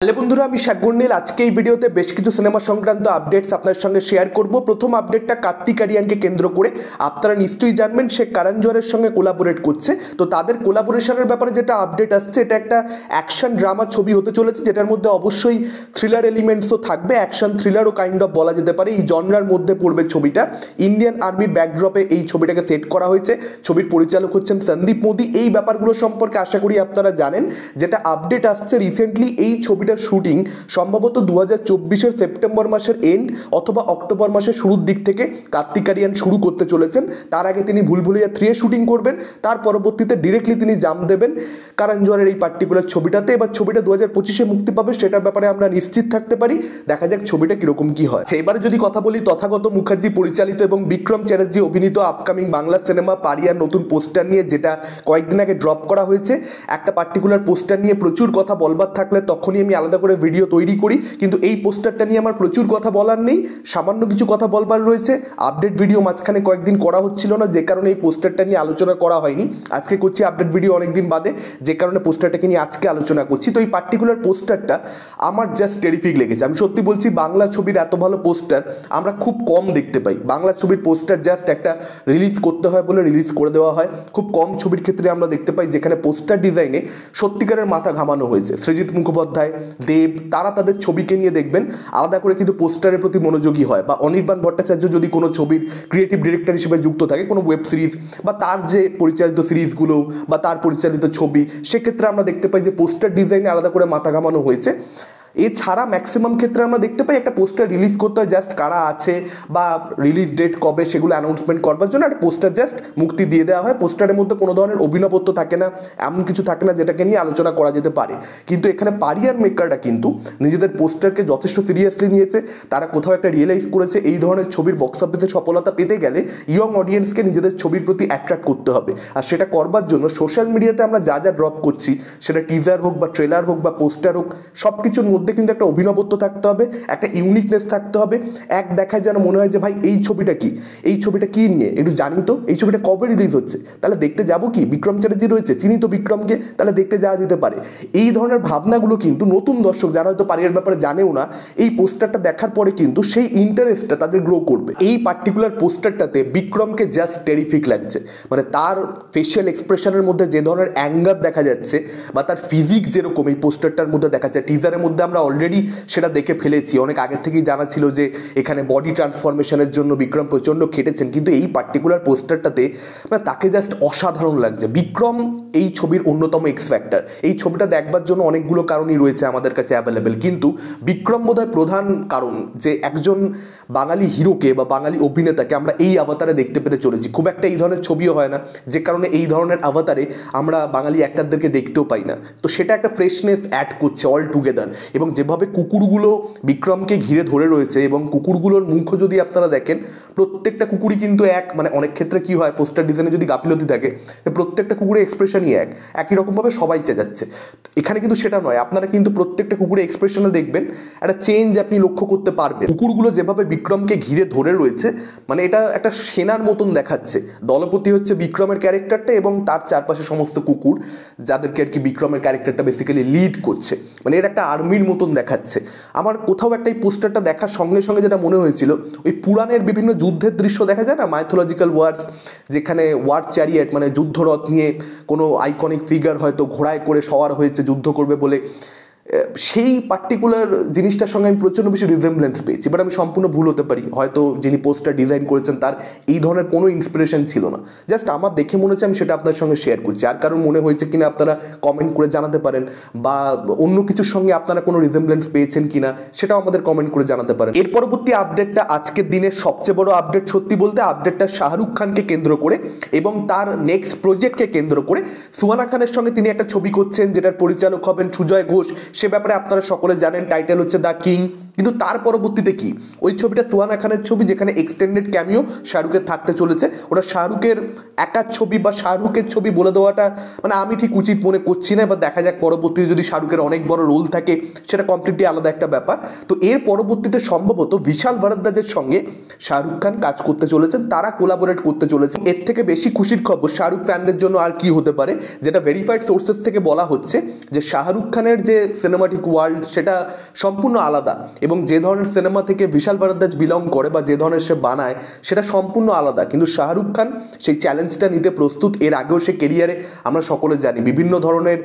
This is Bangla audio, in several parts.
হ্যালো বন্ধুরা, আমি শাকগুন্ডিল। আজকে এই ভিডিওতে বেশ কিছু সিনেমা সংক্রান্ত আপডেটস আপনার সঙ্গে শেয়ার করব। প্রথম আপডেটটা কার্তিক আরিয়ানকে কেন্দ্র করে। আপনারা নিশ্চয়ই জানবেন সে কারণ জোহরের সঙ্গে কোলাবোরেট করছে। তো তাদের কোলাবোরেশনের ব্যাপারে যেটা আপডেট আসছে, এটা একটা অ্যাকশন ড্রামা ছবি হতে চলেছে, যেটার মধ্যে অবশ্যই থ্রিলার এলিমেন্টসও থাকবে। অ্যাকশন থ্রিলারও কাইন্ড অফ বলা যেতে পারে। এই জনরার মধ্যে পড়বে ছবিটা। ইন্ডিয়ান আর্মির ব্যাকড্রপে এই ছবিটাকে সেট করা হয়েছে। ছবির পরিচালক হচ্ছেন সন্দীপ মোদি। এই ব্যাপারগুলো সম্পর্কে আশা করি আপনারা জানেন। যেটা আপডেট আসছে রিসেন্টলি, এই ছবিটার শুটিং সম্ভবত 2024 সেপ্টেম্বর মাসের এন্ড অথবা অক্টোবর মাসের শুরুর দিক থেকে কার্তিক আরিয়ান শুরু করতে চলেছেন। তার আগে তিনি ভুলভুলাইয়া 3 শুটিং করবেন, তার পরবর্তীতে ডিরেক্টলি তিনি জাম দেবেন কারণ জোহরের এই পার্টিকুলার ছবিটাতে। এবার ছবিটা 2025 মুক্তি পাবে, সেটার ব্যাপারে আমরা নিশ্চিত থাকতে পারি। দেখা যাক ছবিটা কিরকম কি হয়। এবারে যদি কথা বলি, তথাগত মুখার্জি পরিচালিত এবং বিক্রম চ্যাটার্জি অভিনীত আপকামিং বাংলা সিনেমা পারিয়ার নতুন পোস্টার নিয়ে, যেটা কয়েকদিন আগে ড্রপ করা হয়েছে। একটা পার্টিকুলার পোস্টার নিয়ে প্রচুর কথা বলবার থাকলে তখনই আমি আলাদা করে ভিডিও তৈরি করি, কিন্তু এই পোস্টারটা নিয়ে আমার প্রচুর কথা বলার নেই, সামান্য কিছু কথা বলবার রয়েছে। আপডেট ভিডিও মাঝখানে কয়েকদিন করা হচ্ছিল না, যে কারণে এই পোস্টারটা নিয়ে আলোচনা করা হয়নি। আজকে করছি আপডেট ভিডিও অনেকদিন বাদে, যে কারণে পোস্টারটাকে নিয়ে আজকে আলোচনা করছি। তো এই পার্টিকুলার পোস্টারটা আমার জাস্ট টেরিফিক লেগেছে। আমি সত্যি বলছি, বাংলা ছবির এত ভালো পোস্টার আমরা খুব কম দেখতে পাই। বাংলা ছবির পোস্টার জাস্ট একটা রিলিজ করতে হয় বলে রিলিজ করে দেওয়া হয়। খুব কম ছবির ক্ষেত্রে আমরা দেখতে পাই যেখানে পোস্টার ডিজাইনে সত্যিকারের মাথা ঘামানো হয়েছে। সৃজিত মুখোপাধ্যায়, দেব, তারা তাদের ছবিকে নিয়ে দেখবেন আলাদা করে কিন্তু পোস্টারের প্রতি মনোযোগী হয়। বা অনির্বাণ ভট্টাচার্য যদি কোনো ছবির ক্রিয়েটিভ ডিরেক্টর হিসেবে যুক্ত থাকে, কোনো ওয়েব সিরিজ বা তার যে পরিচালিত সিরিজগুলো বা তার পরিচালিত ছবি, সেক্ষেত্রে আমরা দেখতে পাই যে পোস্টার ডিজাইনে আলাদা করে মাথা ঘামানো হয়েছে। এছাড়া ম্যাক্সিমাম ক্ষেত্রে আমরা দেখতে পাই একটা পোস্টার রিলিজ করতে হয় জাস্ট কারা আছে বা রিলিজ ডেট কবে, সেগুলো অ্যানাউন্সমেন্ট করবার জন্য একটা পোস্টার জাস্ট মুক্তি দিয়ে দেওয়া হয়। পোস্টারের মধ্যে কোনো ধরনের অভিনবত্ব থাকে না, এমন কিছু থাকে না যেটাকে নিয়ে আলোচনা করা যেতে পারে। কিন্তু এখানে পারিয়ার মেকাররা কিন্তু নিজেদের পোস্টারকে যথেষ্ট সিরিয়াসলি নিয়েছে। তারা কোথাও একটা রিয়েলাইজ করেছে এই ধরনের ছবির বক্স অফিসে সফলতা পেতে গেলে ইয়ং অডিয়েন্সকে নিজেদের ছবির প্রতি অ্যাট্রাক্ট করতে হবে। আর সেটা করবার জন্য সোশ্যাল মিডিয়াতে আমরা যা যা ড্রপ করছি, সেটা টিজার হোক বা ট্রেলার হোক বা পোস্টার হোক, সব কিছুর মধ্যে কিন্তু একটা অভিনবত্ব থাকতে হবে, একটা ইউনিকনেস থাকতে হবে। এক দেখায় যেন মনে হয় যে ভাই এই ছবিটা কি, এই ছবিটা কি নিয়ে একটু জানি তো, এই ছবিটা কবে রিলিজ হচ্ছে, তাহলে দেখতে যাবো কি, বিক্রম চ্যাটার্জি রয়েছে, চিনি তো বিক্রমকে, তাহলে দেখতে যাওয়া যেতে পারে। এই ধরনের ভাবনাগুলো কিন্তু নতুন দর্শক যারা হয়তো পারিয়ার ব্যাপারে জানেও না, এই পোস্টারটা দেখার পরে কিন্তু সেই ইন্টারেস্টটা তাদের গ্রো করবে। এই পার্টিকুলার পোস্টারটাতে বিক্রমকে জাস্ট টেরিফিক লাগছে। মানে তার ফেশিয়াল এক্সপ্রেশনের মধ্যে যে ধরনের অ্যাঙ্গার দেখা যাচ্ছে বা তার ফিজিক যেরকম এই পোস্টারটার মধ্যে দেখা যাচ্ছে, টিজারের মধ্যে আমরা অলরেডি সেটা দেখে ফেলেছি। অনেক আগে থেকেই জানা ছিল যে এখানে বডি ট্রান্সফরমেশনের জন্য বিক্রম প্রচণ্ড খেটেছেন, কিন্তু এই পার্টিকুলার পোস্টারটাতে মানে তাকে জাস্ট অসাধারণ লাগছে। বিক্রম এই ছবির অন্যতম এক্স ফ্যাক্টর। এই ছবিটা দেখবার জন্য অনেকগুলো কারণই রয়েছে আমাদের কাছে অ্যাভেলেবেল, কিন্তু বিক্রম বোধহয় প্রধান কারণ যে একজন বাঙালি হিরোকে বা বাঙালি অভিনেতাকে আমরা এই আভাতারে দেখতে পেতে চলেছি। খুব একটা এই ধরনের ছবিও হয় না, যে কারণে এই ধরনের আভাতারে আমরা বাঙালি অ্যাক্টরদেরকে দেখতেও পাই না। তো সেটা একটা ফ্রেশনেস অ্যাড করছে অল টুগেদার। এবং যেভাবে কুকুরগুলো বিক্রমকে ঘিরে ধরে রয়েছে, এবং কুকুরগুলোর মুখও যদি আপনারা দেখেন, প্রত্যেকটা কুকুরই কিন্তু এক, মানে অনেক ক্ষেত্রে কি হয় পোস্টার ডিজাইনে যদি গাফিলতি থাকে, প্রত্যেকটা কুকুরের এক্সপ্রেশনই একই রকমভাবে সবাই চেঁচাচ্ছে। এখানে কিন্তু সেটা নয়, আপনারা কিন্তু প্রত্যেকটা কুকুরের এক্সপ্রেশনে দেখবেন একটা চেঞ্জ আপনি লক্ষ্য করতে পারবেন। কুকুরগুলো যেভাবে বিক্রমকে ঘিরে ধরে রয়েছে, মানে এটা একটা সেনার মতন দেখাচ্ছে। দলপতি হচ্ছে বিক্রমের ক্যারেক্টারটা এবং তার চারপাশে সমস্ত কুকুর, যাদেরকে আর কি বিক্রমের ক্যারেক্টারটা বেসিক্যালি লিড করছে। মানে এটা একটা আর্মির মতন দেখাচ্ছে। আমার কোথাও একটা এই পোস্টারটা দেখার সঙ্গে সঙ্গে যেটা মনে হয়েছিল, ওই পুরাণের বিভিন্ন যুদ্ধের দৃশ্য দেখা যায় না, মাইথোলজিক্যাল ওয়ার্স, যেখানে ওয়ার চ্যারিয়েট মানে যুদ্ধরথ নিয়ে কোনো আইকনিক ফিগার হয়তো ঘোড়ায় করে সওয়ার হয়েছে যুদ্ধ করবে বলে, সেই পার্টিকুলার জিনিসটার সঙ্গে আমি প্রচণ্ড বেশি রিজেম্বলেন্স পেয়েছি। বাট আমি সম্পূর্ণ ভুল হতে পারি, হয়তো যিনি পোস্টার ডিজাইন করেছেন তার এই ধরনের কোনো ইন্সপিরেশন ছিল না। জাস্ট আমার দেখে মনে হচ্ছে, আমি সেটা আপনার সঙ্গে শেয়ার করছি। আর কারণ মনে হয়েছে কিনা আপনারা কমেন্ট করে জানাতে পারেন, বা অন্য কিছুর সঙ্গে আপনারা কোনো রিজেম্বলেন্স পেয়েছেন কিনা সেটাও আমাদের কমেন্ট করে জানাতে পারেন। এর পরবর্তী আপডেটটা আজকের দিনের সবচেয়ে বড় আপডেট সত্যি বলতে। আপডেটটা শাহরুখ খানকে কেন্দ্র করে এবং তার নেক্সট প্রজেক্টকে কেন্দ্র করে। সুহানা খানের সঙ্গে তিনি একটা ছবি করছেন, যেটার পরিচালক হবেন সুজয় ঘোষ। সে ব্যাপারে আপনারা সকলে জানেন, টাইটেল হচ্ছে দ্য কিং। কিন্তু তার পরবর্তীতে কি ওই ছবিটা সুহানা খানের ছবি, যেখানে এক্সটেন্ডেড ক্যামিও শাহরুখের থাকতে চলেছে। ওটা শাহরুখের একার ছবি বা শাহরুখের ছবি বলে দেওয়াটা মানে আমি ঠিক উচিত মনে করছি না। এবার দেখা যাক পরবর্তীতে যদি শাহরুখের অনেক বড় রোল থাকে, সেটা কমপ্লিটলি আলাদা একটা ব্যাপার। তো এর পরবর্তীতে সম্ভবত বিশাল ভারদ্বাজের সঙ্গে শাহরুখ খান কাজ করতে চলেছেন, তারা কোলাবোরেট করতে চলেছে। এর থেকে বেশি খুশির খবর শাহরুখ ফ্যানদের জন্য আর কি হতে পারে, যেটা ভেরিফাইড সোর্সেস থেকে বলা হচ্ছে যে শাহরুখ খানের যে সিনেমাটিক ওয়ার্ল্ড সেটা সম্পূর্ণ আলাদা, এবং যে ধরনের সিনেমা থেকে বিশাল ভারদ্বাজ বিলং করে বা যে ধরনের সে বানায় সেটা সম্পূর্ণ আলাদা। কিন্তু শাহরুখ খান সেই চ্যালেঞ্জটা নিতে প্রস্তুত। এর আগেও সে কেরিয়ারে আমরা সকলে জানি বিভিন্ন ধরনের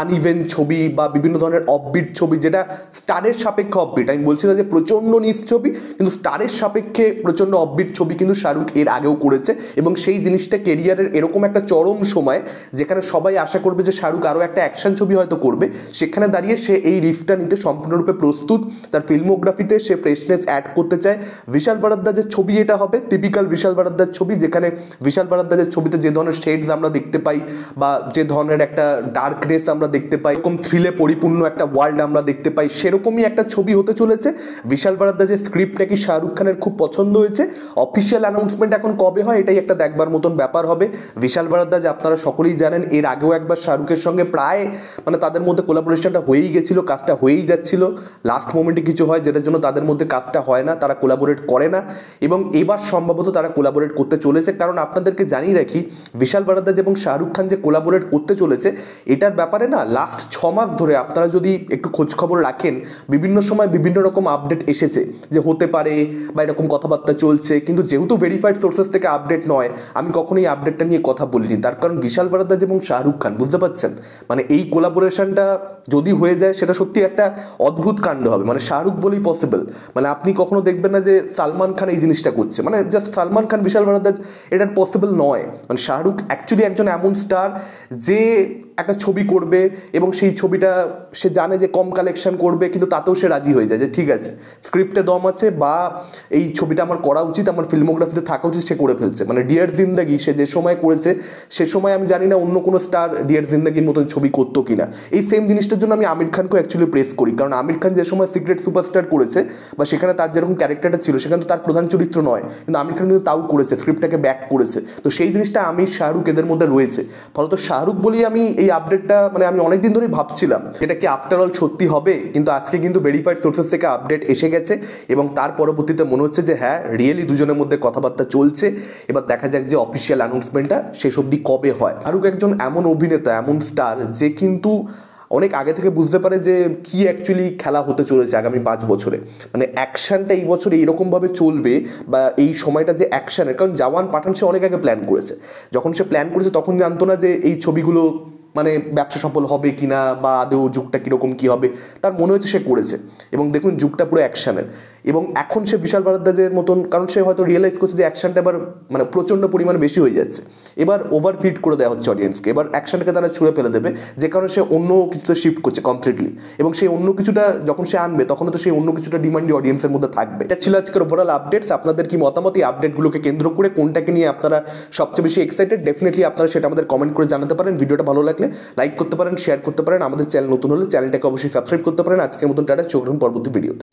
আনইভেন ছবি বা বিভিন্ন ধরনের অফবিট ছবি, যেটা স্টারের সাপেক্ষে অফবিট, আমি বলছি না যে প্রচণ্ড নিচ ছবি, কিন্তু স্টারের সাপেক্ষে প্রচণ্ড অফবিট ছবি কিন্তু শাহরুখ এর আগেও করেছে। এবং সেই জিনিসটা কেরিয়ারের এরকম একটা চরম সময় যেখানে সবাই আশা করবে যে শাহরুখ আরও একটা অ্যাকশন ছবি হয়তো করবে, সেখানে দাঁড়িয়ে সে এই রিস্কটা নিতে সম্পূর্ণরূপে প্রস্তুত। তার ফিল্মোগ্রাফিতে সে ফ্রেশনেস অ্যাড করতে চায়। বিশাল ভারদ্বাজের ছবি এটা হবে টিপিক্যাল বিশাল ভারদ্বাজ ছবি, যেখানে বিশাল ভারদ্বাজের ছবিতে যে ধরনের শেডস আমরা দেখতে পাই বা যে ধরনের একটা ডার্কনেস আমরা দেখতে পাই, এরকম থ্রিলে পরিপূর্ণ একটা ওয়ার্ল্ড আমরা দেখতে পাই, সেরকমই একটা ছবি হতে চলেছে। বিশাল ভারদ্বাজের স্ক্রিপ্ট নাকি শাহরুখ খানের খুব পছন্দ হয়েছে। অফিসিয়াল অ্যানাউন্সমেন্ট এখন কবে হয় এটাই একটা দেখবার মতন ব্যাপার হবে। বিশাল ভারদ্বাজ আপনারা সকলেই জানেন এর আগেও একবার শাহরুখের সঙ্গে প্রায় মানে তাদের মধ্যে কোলাবোরেশনটা হয়েই গেছিলো, কাজটা হয়েই যাচ্ছিল। লাস্ট মোমেন্টে কিছু হয় যেটার জন্য তাদের মধ্যে কাজটা হয় না, তারা কোলাবোরেট করে না। এবং এবার সম্ভবত তারা কোলাবোরেট করতে চলেছে, কারণ আপনাদেরকে জানিয়ে রাখি বিশাল ভারদ্বাজ এবং শাহরুখ খান যে কোলাবোরেট করতে চলেছে এটার ব্যাপারে না লাস্ট 6 মাস ধরে আপনারা যদি একটু খোঁজখবর রাখেন বিভিন্ন সময় বিভিন্ন রকম আপডেট এসেছে যে হতে পারে বা এরকম কথাবার্তা চলছে। কিন্তু যেহেতু ভেরিফাইড সোর্সেস থেকে আপডেট নয়, আমি কখনোই আপডেটটা নিয়ে কথা বলিনি। তার কারণ বিশাল ভারদ্বাজ এবং শাহরুখ খান, বুঝতে পারছেন, মানে এই কোলাবোরেশনটা যদি হয়ে যায় সেটা সত্যি একটা অদ্ভুত কাণ্ড হবে। মানে শাহরুখ বলেই পসিবল, মানে আপনি কখনো দেখবেন না যে সালমান খান এই জিনিসটা করছে, মানে জাস্ট সালমান খান বিশাল ভারদ্বাজ, এটা পসিবল নয়। মানে শাহরুখ অ্যাকচুয়ালি একজন এমন স্টার যে একটা ছবি করবে এবং সেই ছবিটা সে জানে যে কম কালেকশন করবে, কিন্তু তাতেও সে রাজি হয়ে যায় যে ঠিক আছে স্ক্রিপ্টে দম আছে বা এই ছবিটা আমার করা উচিত, আমার ফিল্মোগ্রাফিতে থাকা উচিত, সে করে ফেলছে। মানে ডিয়ার জিন্দাগি সে যে সময় করেছে সে সময় আমি জানি না অন্য কোনো স্টার ডিয়ার জিন্দাগির মতন ছবি করতো কিনা। এই সেম জিনিসটার জন্য আমি আমির খানকে অ্যাকচুয়ালি প্রেস করি, কারণ আমির খান যে সময় সিক্রেট সুপারস্টার করেছে বা সেখানে তার যেরকম ক্যারেক্টারটা ছিল সেখানে তো তার প্রধান চরিত্র নয়, কিন্তু আমির খান কিন্তু তাও করেছে, স্ক্রিপ্টটাকে ব্যাক করেছে। তো সেই জিনিসটা আমির শাহরুখ এদের মধ্যে রয়েছে। ফলত শাহরুখ বলেই আমি এই আপডেটটা মানে আমি অনেকদিন ধরেই ভাবছিলাম এটা কি আফটার অল সত্যি হবে, কিন্তু আজকে কিন্তু ভেরিফাইড সোর্সেস থেকে আপডেট এসে গেছে এবং তার পরবর্তীতে মনে হচ্ছে যে হ্যাঁ রিয়েলি দুজনের মধ্যে কথাবার্তা চলছে। এবার দেখা যাক যে অফিসিয়াল অ্যানাউন্সমেন্টটা শেষ অবধি কবে হয়। শাহরুখ একজন এমন অভিনেতা, এমন স্টার যে কিন্তু অনেক আগে থেকে বুঝতে পারে যে কি অ্যাকচুয়ালি খেলা হতে চলেছে আগামী 5 বছরে। মানে অ্যাকশনটা এই বছর এইরকমভাবে চলবে বা এই সময়টা যে অ্যাকশনের, কারণ জওয়ান পাঠান সে অনেক আগে প্ল্যান করেছে। যখন সে প্ল্যান করেছে তখন জানতো না যে এই ছবিগুলো মানে ব্যবসা সফল হবে কিনা বা আদৌ যুগটা কীরকম কী হবে, তার মনে হয়েছে সে করেছে। এবং দেখুন যুগটা পুরো অ্যাকশনের, এবং এখন সে বিশাল ভারদ্বাজের মতন, কারণ সে হয়তো রিয়েলাইজ করছে যে অ্যাকশনটা এবার মানে প্রচণ্ড পরিমাণে বেশি হয়ে যাচ্ছে, এবার ওভারফিট করে দেওয়া হচ্ছে অডিয়েন্সকে, এবার অ্যাকশনটাকে তারা ছুঁড়ে ফেলে দেবে, যে কারণে সে অন্য কিছুতে শিফট করছে কমপ্লিটলি। এবং সেই অন্য কিছুটা যখন সে আনবে তখন তো সেই অন্য কিছুটা ডিমান্ডই অডিয়েন্সের মধ্যে থাকবে। এটা ছিল আজকের ওভারঅল আপডেটস। আপনাদের কি মতামত এই আপডেটগুলোকে কেন্দ্র করে, কোনটাকে নিয়ে আপনারা সবচেয়ে বেশি এক্সাইটেড? ডেফিনেটলি আপনারা সেটা আমাদের কমেন্ট করে জানাতে পারেন। ভিডিওটা ভালো লাগলে লাইক করতে পারেন, শেয়ার করতে পারেন। আমাদের চ্যানেল নতুন হলে চ্যানেলটাকে অবশ্যই সাবস্ক্রাইব করতে পারেন। আজকের মতন টাটা, চোখ রাখুন পরবর্তী ভিডিওতে।